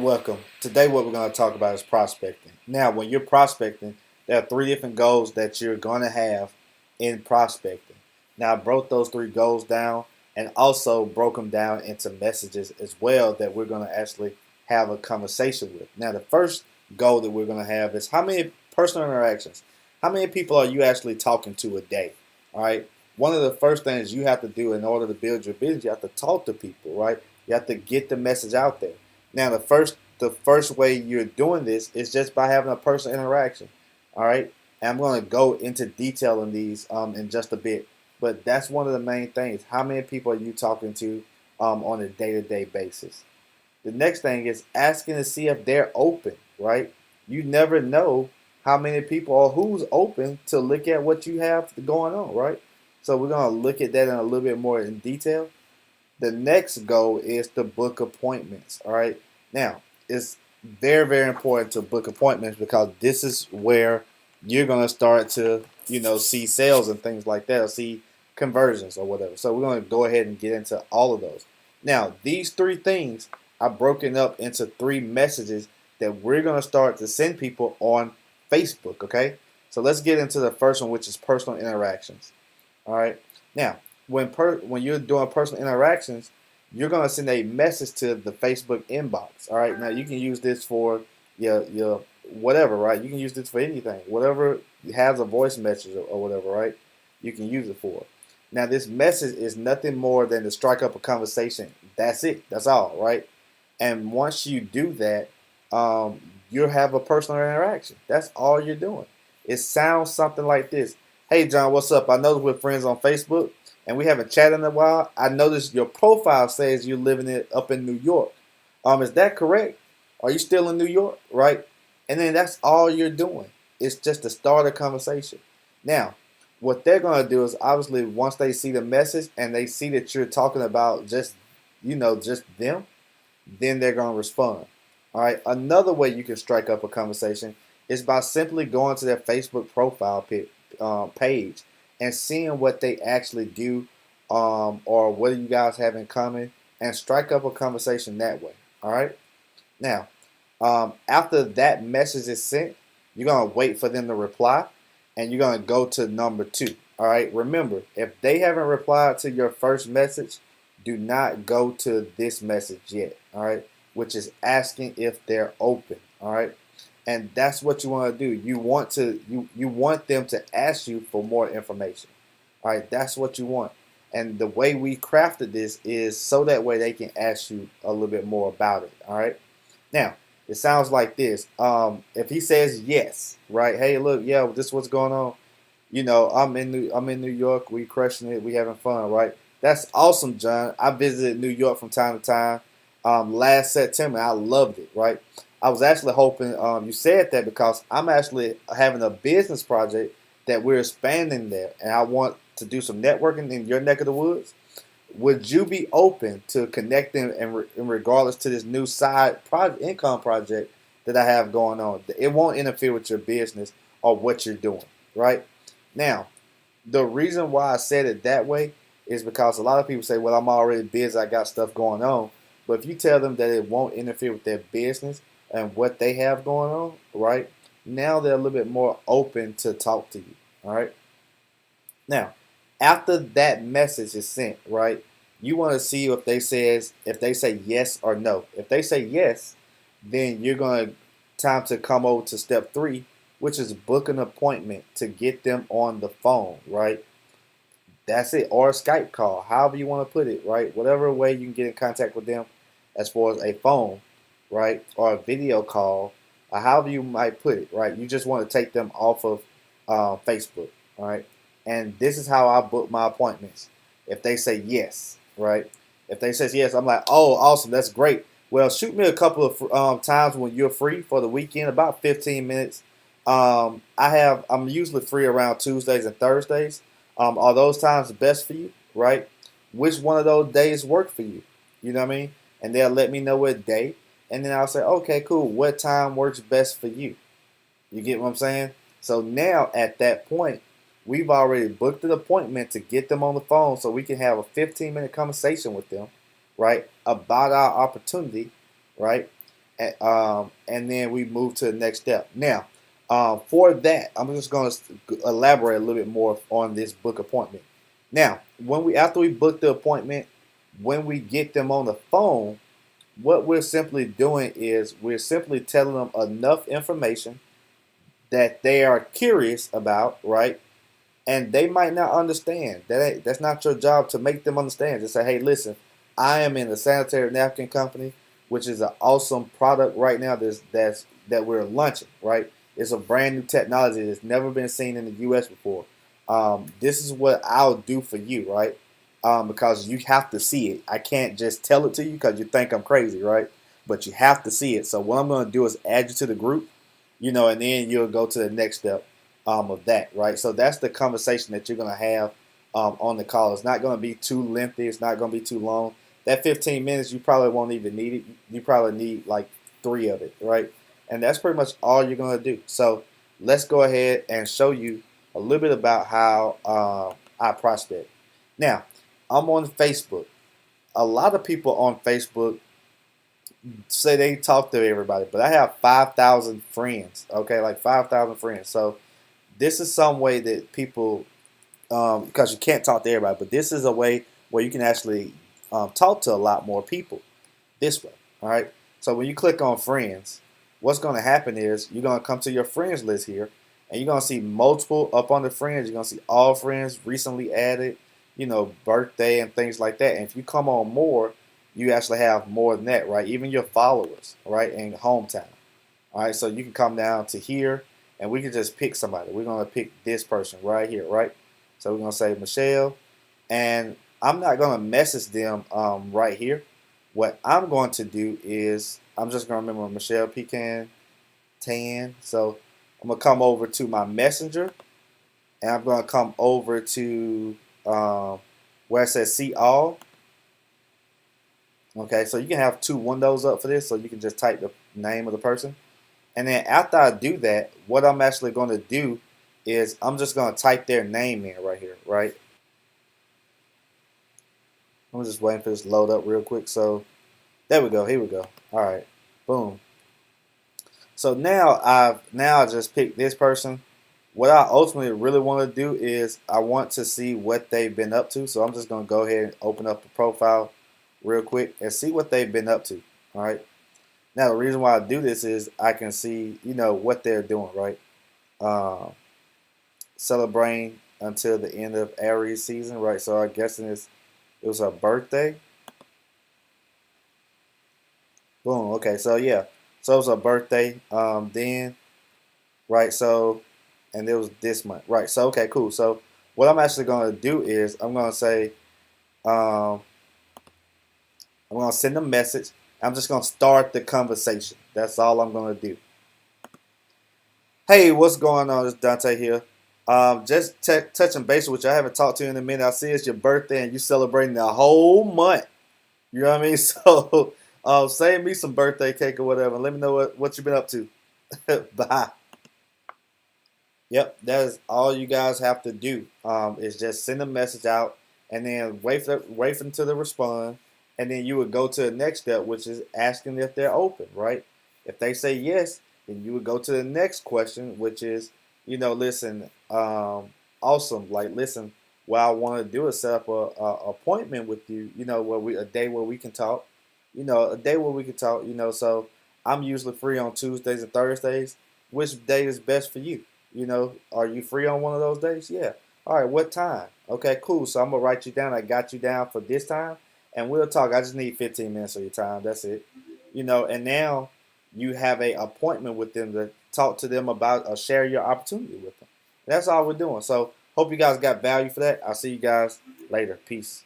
welcome. Today, what we're going to talk about is prospecting. Now, when you're prospecting, there are three different goals that you're going to have in prospecting. Now, I broke those three goals down and also broke them down into messages as well that we're going to actually have a conversation with. Now, the first goal that we're going to have is how many personal interactions, how many people are you actually talking to a day? All right. One of the first things you have to do in order to build your business, you have to talk to people, right? You have to get the message out there. Now, the first way you're doing this is just by having a personal interaction. All right, and I'm going to go into detail in these in just a bit, but that's one of the main things. How many people are you talking to on a day-to-day basis? The next thing is asking to see if they're open. Right, you never know how many people or who's open to look at what you have going on. Right, so we're going to look at that in a little bit more in detail. The next goal is to book appointments. All right. Now, it's very, very important to book appointments because this is where you're going to start to, see sales and things like that, or see conversions or whatever. So we're going to go ahead and get into all of those. Now, these three things are broken up into three messages that we're going to start to send people on Facebook. Okay. So let's get into the first one, which is personal interactions. All right. Now, when you're doing personal interactions, you're gonna send a message to the Facebook inbox. All right. Now you can use this for your whatever, right? You can use this for anything, whatever has a voice message or whatever, right? You can use it for. Now this message is nothing more than to strike up a conversation. That's it. That's all, right? And once you do that, you'll have a personal interaction. That's all you're doing. It sounds something like this. Hey John, what's up? I know we're friends on Facebook and we haven't chatted in a while. I noticed your profile says you're living it up in New York. Is that correct? Are you still in New York? Right? And then that's all you're doing. It's just to start a conversation. Now, what they're gonna do is obviously once they see the message and they see that you're talking about just them, then they're gonna respond. All right. Another way you can strike up a conversation is by simply going to their Facebook profile page and seeing what they actually do, or what do you guys have in common, and strike up a conversation that way. All right. Now, after that message is sent, you're gonna wait for them to reply, and you're gonna go to number two. All right. Remember, if they haven't replied to your first message, do not go to this message yet. All right, which is asking if they're open. All right. And that's what you want to do. You want them to ask you for more information. All right, that's what you want. And the way we crafted this is so that way they can ask you a little bit more about it. All right. Now it sounds like this. If he says yes, right? Hey, look, yeah, this is what's going on. I'm in New York. We crushing it. We having fun, right? That's awesome, John. I visited New York from time to time. Last September, I loved it, right? I was actually hoping you said that because I'm actually having a business project that we're expanding there, and I want to do some networking in your neck of the woods. Would you be open to connecting in regardless to this new side income project that I have going on? It won't interfere with your business or what you're doing, right? Now, the reason why I said it that way is because a lot of people say, well, I'm already busy, I got stuff going on. But if you tell them that it won't interfere with their business and what they have going on, right? Now they're a little bit more open to talk to you. All right. Now, after that message is sent, right? You want to see if they say yes or no. If they say yes, then you're going to time to come over to step three, which is book an appointment to get them on the phone, right? That's it, or a Skype call, however you want to put it, right? Whatever way you can get in contact with them, as far as a phone, right, or a video call, or however you might put it, right? You just want to take them off of Facebook, all right? And this is how I book my appointments. If they say yes, right? If they say yes, I'm like, oh, awesome, that's great. Well, shoot me a couple of times when you're free for the weekend, about 15 minutes. I'm usually free around Tuesdays and Thursdays. Are those times best for you, right? Which one of those days work for you? You know what I mean? And they'll let me know what day, and then I'll say, okay, cool. What time works best for you? You get what I'm saying? So now at that point, we've already booked an appointment to get them on the phone so we can have a 15-minute conversation with them, right, about our opportunity, right? and then we move to the next step. Now, for that, I'm just going to elaborate a little bit more on this book appointment. Now, after we book the appointment, when we get them on the phone, what we're simply doing is we're simply telling them enough information that they are curious about, right? And they might not understand. That's not your job to make them understand. Just say, hey, listen, I am in the sanitary napkin company, which is an awesome product right now. That we're launching. Right, it's a brand new technology that's never been seen in the U.S. before. This is what I'll do for you, right? Because you have to see it. I can't just tell it to you because you think I'm crazy, right? But you have to see it. So what I'm going to do is add you to the group, and then you'll go to the next step of that, right? So that's the conversation that you're going to have on the call. It's not going to be too lengthy. It's not going to be too long. That 15 minutes, you probably won't even need it. You probably need like 3 of it, right? And that's pretty much all you're going to do. So let's go ahead and show you a little bit about how I prospect. Now, I'm on Facebook. A lot of people on Facebook say they talk to everybody, but I have 5,000 friends. Okay, like 5,000 friends. So this is some way that people, because you can't talk to everybody, but this is a way where you can actually talk to a lot more people this way. All right. So when you click on friends, what's going to happen is you're going to come to your friends list here, and you're going to see multiple up on the friends. You're going to see all friends recently added, birthday and things like that. And if you come on more, you actually have more than that, right? Even your followers, right, and hometown. All right, so you can come down to here, and we can just pick somebody. We're going to pick this person right here, right? So we're going to say Michelle, and I'm not going to message them right here. What I'm going to do is I'm just going to remember Michelle Pecan Tan. So I'm going to come over to my messenger, and I'm going to come over to where it says see all. Okay, so you can have 2 windows up for this, so you can just type the name of the person. And then after I do that, what I'm actually going to do is I'm just going to type their name in right here, right? I'm just waiting for this to load up real quick. So there we go. Here we go. All right, boom. So now I just picked this person. What I ultimately really want to do is I want to see what they've been up to. So I'm just going to go ahead and open up the profile real quick and see what they've been up to. All right. Now the reason why I do this is I can see what they're doing, right? Celebrating until the end of Aries season, right? So I guess it was her birthday. Boom. Okay. So yeah. So it was her birthday. Then, right? So, and it was this month, right? So okay, cool. So what I'm actually going to do is I'm going to say, I'm going to send a message. I'm just going to start the conversation. That's all I'm going to do. Hey, what's going on? It's Dante here. Just touching base with you. I haven't talked to you in a minute. I see it's your birthday and you celebrating the whole month. You know what I mean? So save me some birthday cake or whatever. Let me know what you've been up to. Bye. Yep, that is all you guys have to do. Is just send a message out and then wait for them to respond, and then you would go to the next step, which is asking if they're open, right? If they say yes, then you would go to the next question, which is, listen, awesome, like listen, what I want to do is set up a appointment with you, a day where we can talk, a day where we can talk, so I'm usually free on Tuesdays and Thursdays. Which day is best for you? Are you free on one of those days? Yeah. All right, what time? Okay, cool. So I'm going to write you down. I got you down for this time, and we'll talk. I just need 15 minutes of your time. That's it. And now you have a appointment with them to talk to them about or share your opportunity with them. That's all we're doing. So hope you guys got value for that. I'll see you guys later. Peace.